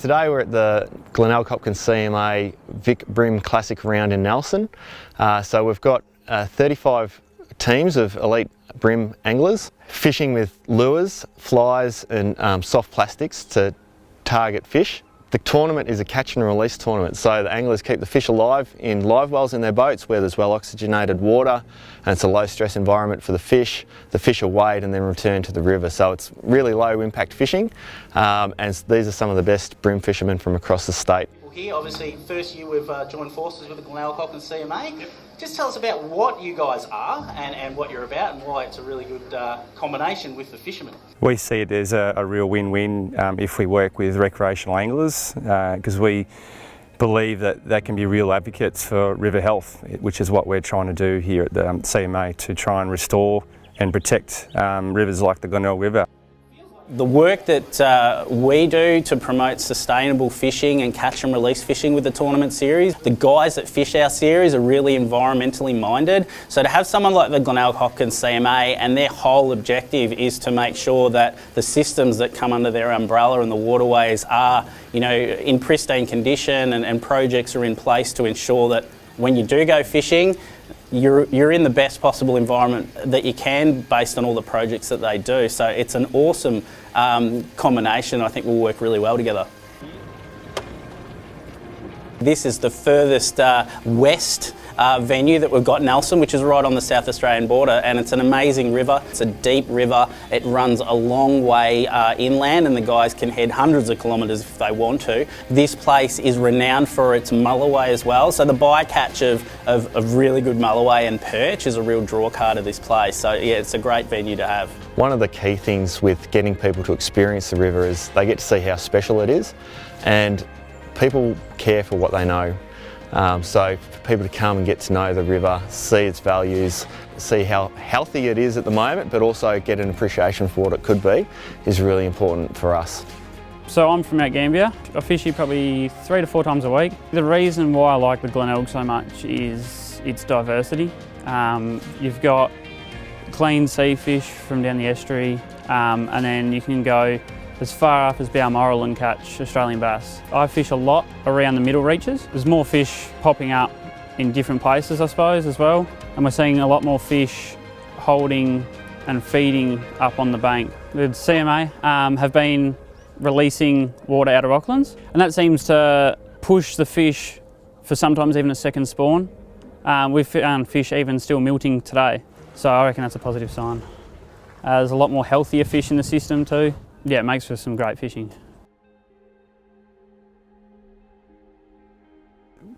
Today we're at the Glenelg Hopkins CMA Vic Bream Classic round in Nelson. So we've got 35 teams of elite bream anglers fishing with lures, flies and soft plastics to target fish. The tournament is a catch and release tournament, so the anglers keep the fish alive in live wells in their boats where there's well oxygenated water, and it's a low stress environment for the fish. The fish are weighed and then returned to the river, so it's really low impact fishing, and these are some of the best bream fishermen from across the state. Well, here, obviously, first year we've joined forces with the Glenelg Hopkins CMA. Yep. Just tell us about what you guys are and what you're about and why it's a really good combination with the fishermen. We see it as a real win-win if we work with recreational anglers, because we believe that they can be real advocates for river health, which is what we're trying to do here at the CMA, to try and restore and protect rivers like the Glenelg River. The work that we do to promote sustainable fishing and catch and release fishing with the tournament series, the guys that fish our series are really environmentally minded. So to have someone like the Glenelg Hopkins CMA, and their whole objective is to make sure that the systems that come under their umbrella and the waterways are, in pristine condition, and projects are in place to ensure that when you do go fishing, you're in the best possible environment that you can based on all the projects that they do. So it's an awesome combination. I think we'll work really well together. This is the furthest west venue that we've got, Nelson, which is right on the South Australian border, and it's an amazing river. It's a deep river. It runs a long way inland, and the guys can head hundreds of kilometres if they want to. This place is renowned for its mulloway as well, so the bycatch of really good mulloway and perch is a real draw card of this place. So yeah, it's a great venue to have. One of the key things with getting people to experience the river is they get to see how special it is, and people care for what they know. So for people to come and get to know the river, see its values, see how healthy it is at the moment, but also get an appreciation for what it could be, is really important for us. So I'm from Mount Gambier. I fish here probably 3 to 4 times a week. The reason why I like the Glenelg so much is its diversity. You've got clean sea fish from down the estuary, and then you can go as far up as Balmoral and catch Australian bass. I fish a lot around the middle reaches. There's more fish popping up in different places, I suppose, as well. And we're seeing a lot more fish holding and feeding up on the bank. The CMA have been releasing water out of Rocklands, and that seems to push the fish for sometimes even a second spawn. We've found fish even still milting today, so I reckon that's a positive sign. There's a lot more healthier fish in the system too. Yeah, it makes for some great fishing.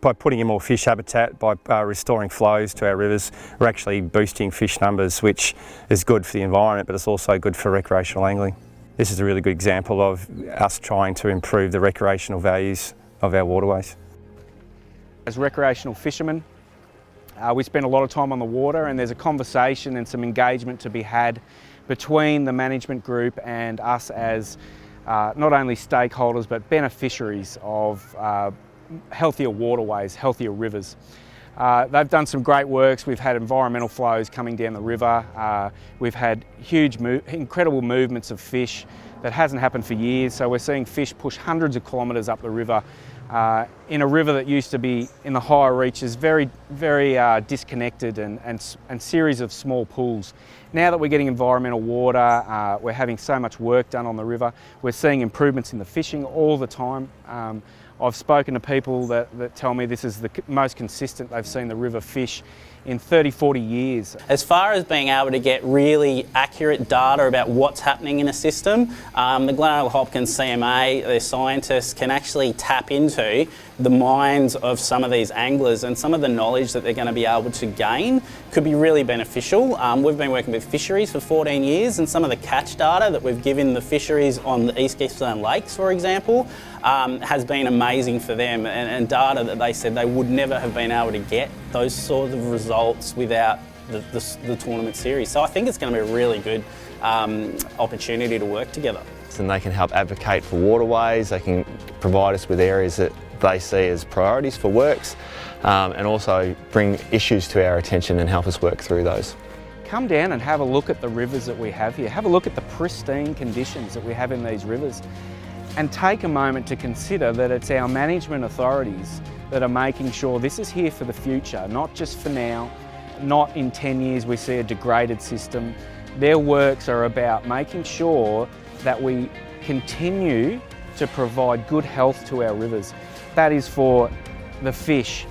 By putting in more fish habitat, by restoring flows to our rivers, we're actually boosting fish numbers, which is good for the environment, but it's also good for recreational angling. This is a really good example of us trying to improve the recreational values of our waterways. As recreational fishermen, we spend a lot of time on the water, and there's a conversation and some engagement to be had between the management group and us as not only stakeholders but beneficiaries of healthier waterways, healthier rivers. They've done some great works. We've had environmental flows coming down the river. We've had huge, incredible movements of fish that hasn't happened for years. So we're seeing fish push hundreds of kilometres up the river in a river that used to be in the higher reaches, very disconnected and series of small pools. Now that we're getting environmental water, we're having so much work done on the river, we're seeing improvements in the fishing all the time. I've spoken to people that tell me this is the most consistent they've seen the river fish in 30, 40 years. As far as being able to get really accurate data about what's happening in a system, the Glenelg Hopkins CMA, their scientists, can actually tap into the minds of some of these anglers, and some of the knowledge that they're going to be able to gain could be really beneficial. We've been working with fisheries for 14 years, and some of the catch data that we've given the fisheries on the East Gippsland lakes, for example, has been amazing for them, and data that they said they would never have been able to get those sort of results without the tournament series. So I think it's going to be a really good opportunity to work together. And they can help advocate for waterways, they can provide us with areas that they see as priorities for works, and also bring issues to our attention and help us work through those. Come down and have a look at the rivers that we have here. Have a look at the pristine conditions that we have in these rivers. and take a moment to consider that it's our management authorities that are making sure this is here for the future, not just for now, not in 10 years we see a degraded system. Their works are about making sure that we continue to provide good health to our rivers. That is for the fish,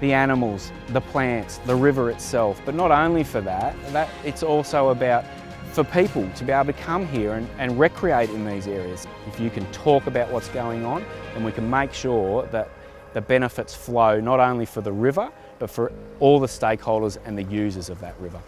the animals, the plants, the river itself. But not only for that, it's also about for people to be able to come here and recreate in these areas. If you can talk about what's going on, then we can make sure that the benefits flow not only for the river, but for all the stakeholders and the users of that river.